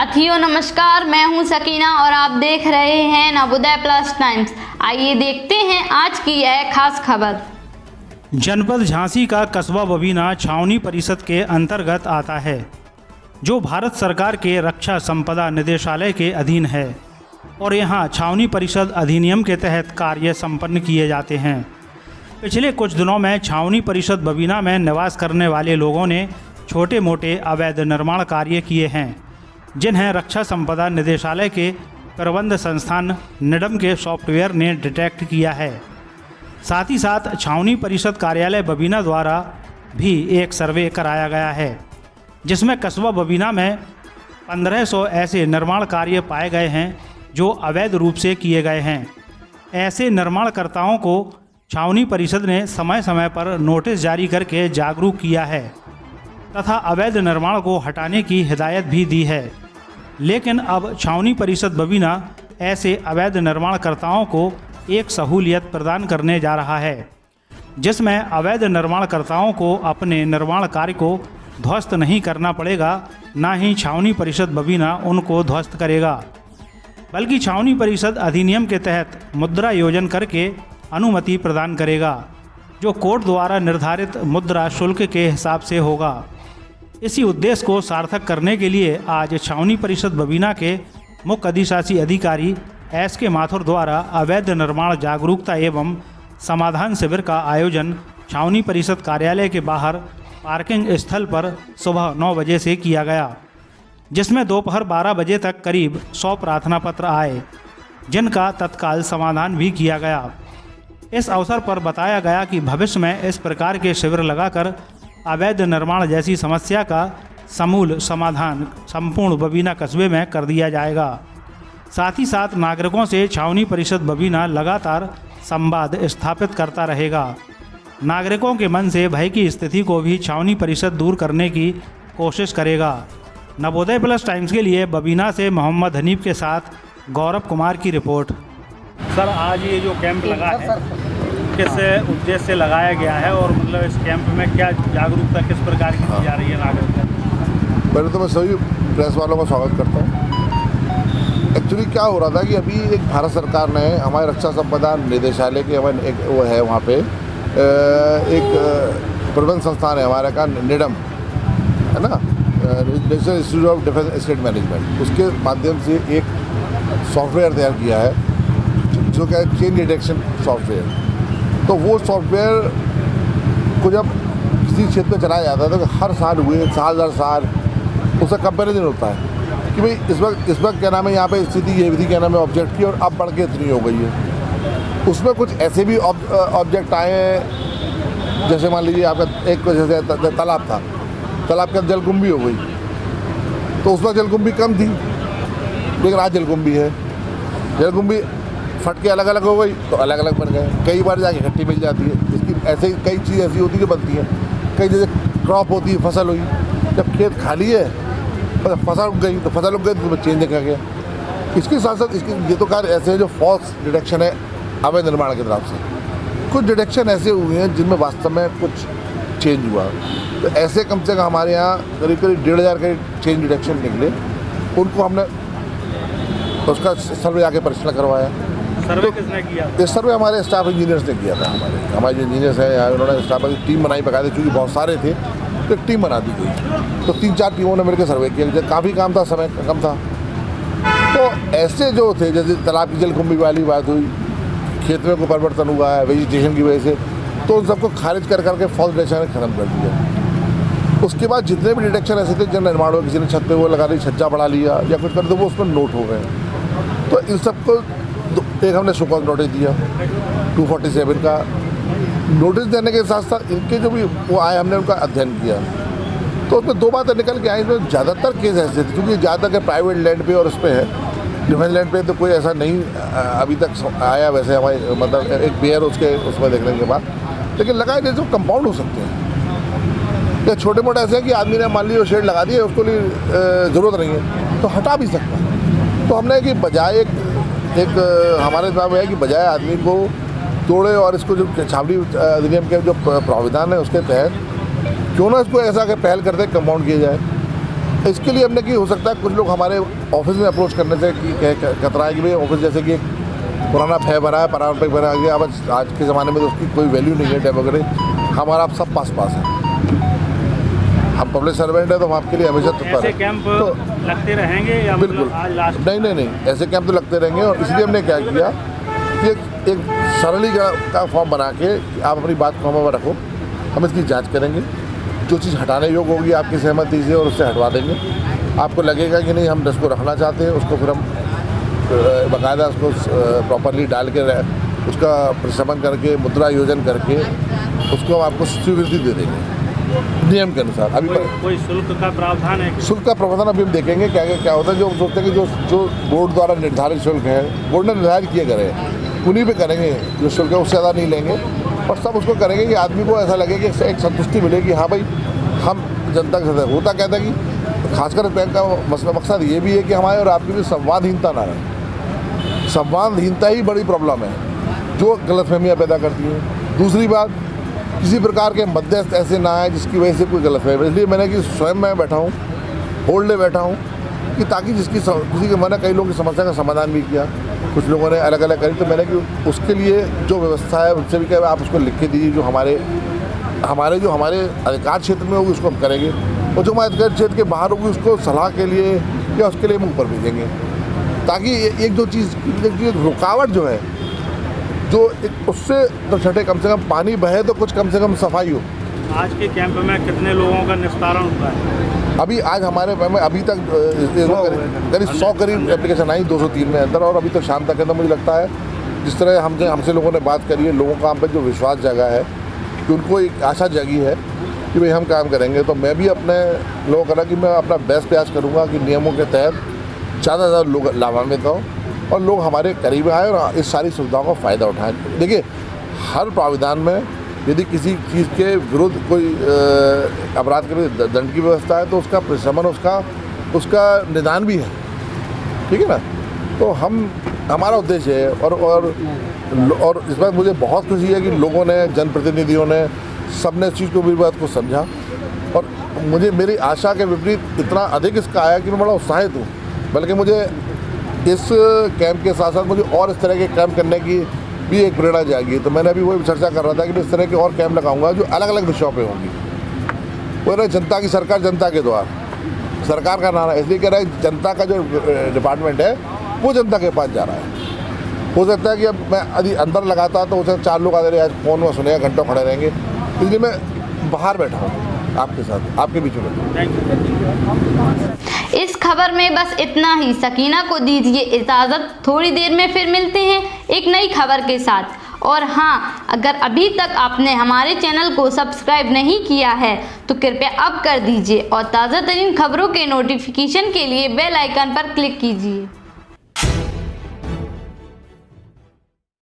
साथियों नमस्कार, मैं हूं सकीना और आप देख रहे हैं नवोदय प्लस टाइम्स। आइए देखते हैं आज की यह खास खबर। जनपद झांसी का कस्बा बबीना छावनी परिषद के अंतर्गत आता है, जो भारत सरकार के रक्षा संपदा निदेशालय के अधीन है और यहाँ छावनी परिषद अधिनियम के तहत कार्य संपन्न किए जाते हैं। पिछले कुछ दिनों में छावनी परिषद बबीना में निवास करने वाले लोगों ने छोटे मोटे अवैध निर्माण कार्य किए हैं, जिन्हें रक्षा संपदा निदेशालय के प्रबंध संस्थान निडम के सॉफ्टवेयर ने डिटेक्ट किया है। साथ ही साथ छावनी परिषद कार्यालय बबीना द्वारा भी एक सर्वे कराया गया है, जिसमें कस्बा बबीना में 1500 ऐसे निर्माण कार्य पाए गए हैं जो अवैध रूप से किए गए हैं। ऐसे निर्माणकर्ताओं को छावनी परिषद ने समय समय पर नोटिस जारी करके जागरूक किया है तथा अवैध निर्माण को हटाने की हिदायत भी दी है। लेकिन अब छावनी परिषद बबीना ऐसे अवैध निर्माणकर्ताओं को एक सहूलियत प्रदान करने जा रहा है, जिसमें अवैध निर्माणकर्ताओं को अपने निर्माण कार्य को ध्वस्त नहीं करना पड़ेगा, ना ही छावनी परिषद बबीना उनको ध्वस्त करेगा, बल्कि छावनी परिषद अधिनियम के तहत मुद्रा योजन करके अनुमति प्रदान करेगा, जो कोर्ट द्वारा निर्धारित मुद्रा शुल्क के हिसाब से होगा। इसी उद्देश्य को सार्थक करने के लिए आज छावनी परिषद बबीना के मुख्य अधिशासी अधिकारी SK माथुर द्वारा अवैध निर्माण जागरूकता एवं समाधान शिविर का आयोजन छावनी परिषद कार्यालय के बाहर पार्किंग स्थल पर सुबह 9 बजे से किया गया, जिसमें दोपहर 12 बजे तक करीब 100 प्रार्थना पत्र आए, जिनका तत्काल समाधान भी किया गया। इस अवसर पर बताया गया कि भविष्य में इस प्रकार के शिविर लगाकर अवैध निर्माण जैसी समस्या का समूल समाधान संपूर्ण बबीना कस्बे में कर दिया जाएगा। साथ ही साथ नागरिकों से छावनी परिषद बबीना लगातार संवाद स्थापित करता रहेगा। नागरिकों के मन से भय की स्थिति को भी छावनी परिषद दूर करने की कोशिश करेगा। नवोदय प्लस टाइम्स के लिए बबीना से मोहम्मद हनीफ के साथ गौरव कुमार की रिपोर्ट। सर, आज ये जो कैंप लगा है किस उद्देश्य से लगाया गया है और मतलब इस कैंप में क्या जागरूकता किस प्रकार की की जा रही है नागरिकों? पहले तो मैं सभी प्रेस वालों का स्वागत करता हूँ। एक्चुअली क्या हो रहा था कि अभी एक भारत सरकार ने हमारे रक्षा संपदा निदेशालय के हमारे एक वो है वहाँ पे एक प्रबंध संस्थान है हमारे का निडम है ना, national institute of defence state management, उसके माध्यम से एक सॉफ्टवेयर तैयार किया है जो क्या है चेन डिटेक्शन सॉफ्टवेयर। तो वो सॉफ्टवेयर को जब किसी क्षेत्र में चलाया जाता है तो हर साल हुए साल दर साल उसका कंपेरिजन होता है कि भाई इस वक्त क्या नाम है यहाँ पे स्थिति ये भी थी, क्या नाम है ऑब्जेक्ट की, और अब बढ़ के इतनी हो गई है। उसमें कुछ ऐसे भी ऑब्जेक्ट आए हैं, जैसे मान लीजिए आपका एक जैसे तालाब था, तालाब के अंदर जलकुंभी हो गई, तो उसमें जलकुंभी कम थी, लेकिन आज जलकुंभी है। जलकुंभी फट के अलग अलग हो गई तो अलग अलग बन गए, कई बार जाके इकट्ठी मिल जाती है। इसकी ऐसे कई चीज़ ऐसी होती है जो बनती हैं, कई जैसे क्रॉप होती है, फसल हुई, जब खेत खाली है फसल उग गई तो फसल उग गई तो चेंज देखा गया। इसके साथ साथ इसके ये तो कार्य ऐसे हैं जो फॉल्स डिटेक्शन है अवैध निर्माण की तरफ से, कुछ डिटेक्शन ऐसे हुए हैं जिनमें वास्तव में कुछ चेंज हुआ। तो ऐसे कम से कम हमारे यहाँ करीब 1500 के चेंज डिटेक्शन निकले, उनको हमने उसका सर्वे आके परीक्षण करवाया। सर्वे किसने किया? ये सर्वे हमारे स्टाफ इंजीनियर्स ने किया था। हमारे जो इंजीनियर्स हैं उन्होंने स्टाफ की टीम बनाई, बकायदे चूँकि बहुत सारे थे तो एक टीम बना दी गई, तो 3-4 टीमों ने मिलकर सर्वे किया। काफ़ी काम था, समय कम था, तो ऐसे जो थे जैसे तालाब की जलकुंभी वाली बात हुई, खेत में कोई परिवर्तन हुआ है वेजिटेशन की वजह से, तो उन सबको खारिज कर करके फॉल्स डिटेक्शन खत्म कर दिया। उसके बाद जितने भी डिटेक्शन ऐसे थे जन निर्माण हुआ, किसी ने छत पे वो लगा ली, छज्जा बढ़ा लिया या कुछ कर दो, वो उसमें नोट हो गए। तो इन सबको एक हमने सुकॉज नोटिस दिया 247 का। नोटिस देने के साथ साथ इनके जो भी वो आए हमने उनका अध्ययन किया, तो उसमें 2 बातें निकल के आई। इसमें ज़्यादातर केस ऐसे थे क्योंकि ज़्यादातर प्राइवेट लैंड पे और उस पर है, डिफेंस लैंड पे तो कोई ऐसा नहीं अभी तक आया। वैसे हमारे मतलब एक बेयर उसमें देखने के बाद, लेकिन लगा जैसे वो कंपाउंड हो सकते हैं या छोटे मोटे ऐसे हैं कि आदमी ने मान लीजिए शेड लगा दिया, उसको लिए ज़रूरत नहीं है तो हटा भी सकता है। तो हमने कि बजाय एक हमारे हिसाब है कि बजाय आदमी को तोड़े और इसको जो छावनी अधिनियम के जो प्रावधान है उसके तहत क्यों ना इसको ऐसा कि पहल करते कंपाउंड किया जाए। इसके लिए हमने कि हो सकता है कुछ लोग हमारे ऑफिस में अप्रोच करने से कतराए कि भाई ऑफिस जैसे कि एक पुराना फै बना है, पारंपरिक बना गया, अब आज के ज़माने में तो उसकी कोई वैल्यू नहीं है टैब वगैरह। हमारा आप सब पास है, हम पब्लिक सर्वेंट है तो हम आपके लिए हमेशा तत्पर ऐसे हैं। कैंप तो लगते रहेंगे या बिल्कुल मतलब आज लास्ट? नहीं, ऐसे कैंप तो लगते रहेंगे। और इसलिए हमने क्या किया कि एक सरली का फॉर्म बना के आप अपनी बात को हमें रखो, हम इसकी जांच करेंगे, जो चीज़ हटाने योग्य होगी आपकी सहमति से और उससे हटवा देंगे। आपको लगेगा कि नहीं हम इसको रखना चाहते हैं, उसको फिर हम बाकायदा उसको प्रॉपरली डाल के उसका प्रशमन करके मुद्रा योजन करके उसको हम आपको स्वीकृति दे देंगे नियम के अनुसार। अभी कोई शुल्क का प्रावधान है? शुल्क का प्रावधान अभी हम देखेंगे क्या होता है। जो सोचते हैं कि जो बोर्ड द्वारा निर्धारित शुल्क है, बोर्ड ने निर्धारित किए गए हैं, उन्हीं पे करेंगे। जो शुल्क है उससे ज़्यादा नहीं लेंगे और सब उसको करेंगे कि आदमी को ऐसा लगे कि एक संतुष्टि मिले कि हाँ भाई हम जनता के साथ। होता कहता है कि खासकर बैंक का मकसद ये भी है कि हमारे और आपकी भी संवादहीनता ना रहे। संवादहीनता ही बड़ी प्रॉब्लम है जो गलतफहमियाँ पैदा करती हैं। दूसरी बात, किसी प्रकार के मध्यस्थ ऐसे ना आए जिसकी वजह से कोई गलतफहमी। इसलिए मैंने कि स्वयं मैं बैठा हूँ, होल्ड ले बैठा हूँ कि ताकि किसी के मैंने कई लोगों की समस्या का समाधान भी किया, कुछ लोगों ने अलग अलग करी, तो मैंने कि उसके लिए जो व्यवस्था है उनसे भी कहा आप उसको लिख के दीजिए, जो हमारे अधिकार क्षेत्र में होगी उसको हम करेंगे, और जो हमारे अधिकार क्षेत्र के बाहर होगी उसको सलाह के लिए या उसके लिए हम ऊपर भेजेंगे। ताकि एक जो चीज़ रुकावट जो है जो उससे तो छठे कम से कम पानी बहे तो कुछ कम से कम सफाई हो। आज के कैंप में कितने लोगों का निस्तारण हुआ है? अभी आज हमारे में अभी तक करीब 100 करीब एप्लीकेशन आई 203 में अंदर, और अभी तक शाम तक है। तो मुझे लगता है जिस तरह हमसे लोगों ने बात करी है, लोगों का हम पर जो विश्वास जगा है कि उनको एक आशा जगी है कि भाई हम काम करेंगे, तो मैं भी अपने लोगों को कि मैं अपना बेस्ट प्रयास करूँगा कि नियमों के तहत ज़्यादा से ज़्यादा लोग लाभान्वित हों और लोग हमारे करीब आए और इस सारी सुविधाओं का फ़ायदा उठाएं। देखिए, हर प्राविधान में यदि किसी चीज़ के विरुद्ध कोई अपराध के लिए दंड की व्यवस्था है तो उसका प्रशमन उसका निदान भी है, ठीक है ना। तो हमारा उद्देश्य है और इस बात मुझे बहुत खुशी है कि लोगों ने, जनप्रतिनिधियों ने, सबने इस चीज़ को मेरी बात को समझा और मेरी आशा के विपरीत इतना अधिक इसका आया कि मैं बड़ा उत्साहित हूँ। बल्कि मुझे इस कैंप के साथ साथ मुझे और इस तरह के कैंप करने की भी एक प्रेरणा जागी। तो मैंने अभी वही चर्चा कर रहा था कि मैं इस तरह के और कैंप लगाऊंगा जो अलग अलग विषयों पे होंगी। वो ना जनता की सरकार, जनता के द्वार, सरकार का नारा इसलिए कह रहा है जनता का जो डिपार्टमेंट है वो जनता के पास जा रहा है। हो सकता है कि अब मैं यदि अंदर लगाता तो हो सकता 4 लोग आ रहे हैं, फ़ोन में सुनेगा, घंटों खड़े रहेंगे, इसलिए मैं बाहर बैठा हूँ आपके साथ, आपके बीच में। इस खबर में बस इतना ही। सकीना को दीजिए इजाज़त, थोड़ी देर में फिर मिलते हैं एक नई खबर के साथ। और हाँ, अगर अभी तक आपने हमारे चैनल को सब्सक्राइब नहीं किया है तो कृपया अब कर दीजिए और ताज़ा तरीन खबरों के नोटिफिकेशन के लिए बेल आइकन पर क्लिक कीजिए।